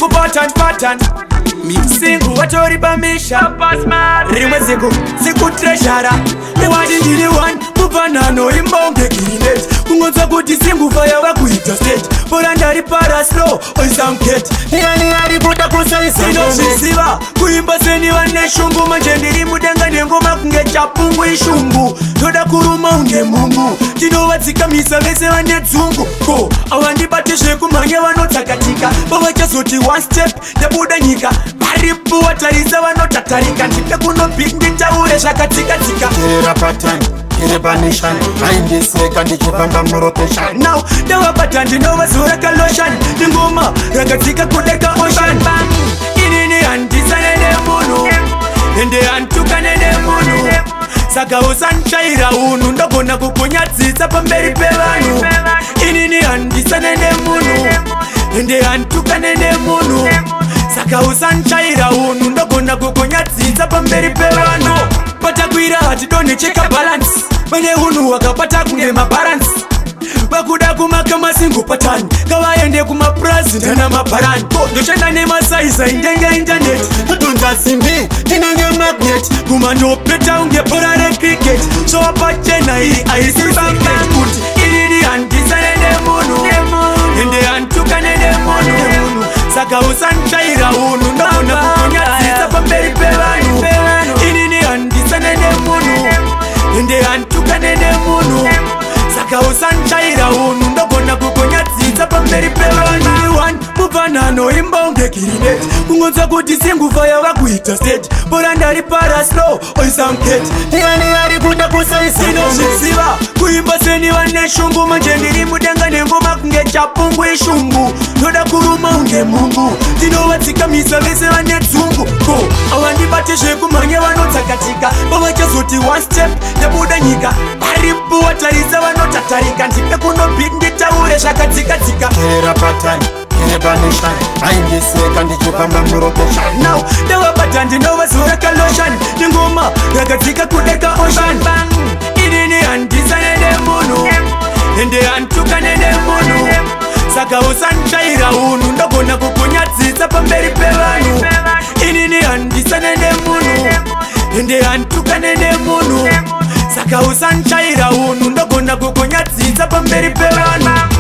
kupatan singu watori pamisha rimwe zikutreshara newati ndiri one mupanano imbonge girinet kungonza kuti singufa yava kuita state bora ndari paraslo oisamket niyani ari kuda kusaisinoziziva kuimba seniva neshungu manje ndiri mudenga nengoma kunge chapungu ishungu toda kuruma unge mungu tinovadzikamisa vese vane dzungu ko avandibate zvekumhanya vanotsakatika vavachazoti one step ndabuda nyika paripo watarisa vanotatarika ndipe kunobhik nditaure zvakatsikatsika aindiseka ndichifamba murotation now ndavapata ndinovazura kaloshan ndingoma rakatsika kudeka ocean inini handisane nemunhu ende hantukane nemunhu saka usanchaira unhu ndogona kukunyadzisa pamberi pevanhu inini handisane nemunhu ende hantukane nemunhu saka usanchaira unhu ndogona kukunyadzisa pamberi pevanhu patakwira hatidonhe cheka balance mane unhu wakapata kunge mabaransi vakuda kumaka masingo patani ngavaende kumapurazida namabharani ndoshanda nemasaisa indenge intaneti kudonza simbi inenge magnet kumandopeta unge bhora recricket sovapachena iri aisibanket kuti iriri handisane nemunhu ende hantukane nemunhu saka usanchaira unhu ndogona kukunyadzisa pamberi pevanhu inini handisane nemunhu ende hantukane nemunhu saka usanchaira unhu ndogona kukunyadzisa pamberi pevanhu one mupanano imbonge girinet kungonza kuti singufa yava kuita state bora ndari paraslo oisamket niyani ari kuda kusaisinoziziva kuimba seniva neshungu manje ndiri mudenga nengoma kunge chapungu ishungu toda kuruma unge mungu tinovadzikamisa vese vane dzungu ko avandibate zvekumhanya vanotsakatika vavachazoti one step ndabuda nyika paripo watarisa vanotatarika ndipe kunobhik nditaure zvakatsikatsika aindiseka ndichifamba murotation now ndavapata ndinovazura kaloshan ndingoma rakatsika kudeka ocean inini handisane nemunhu ende hantukane nemunhu saka usanchaira unhu ndogona kukunyadzisa pamberi pevanhu inini handisane nemunhu ende hantukane nemunhu saka usanchaira unhu ndogona kukunyadzisa pamberi pevanhu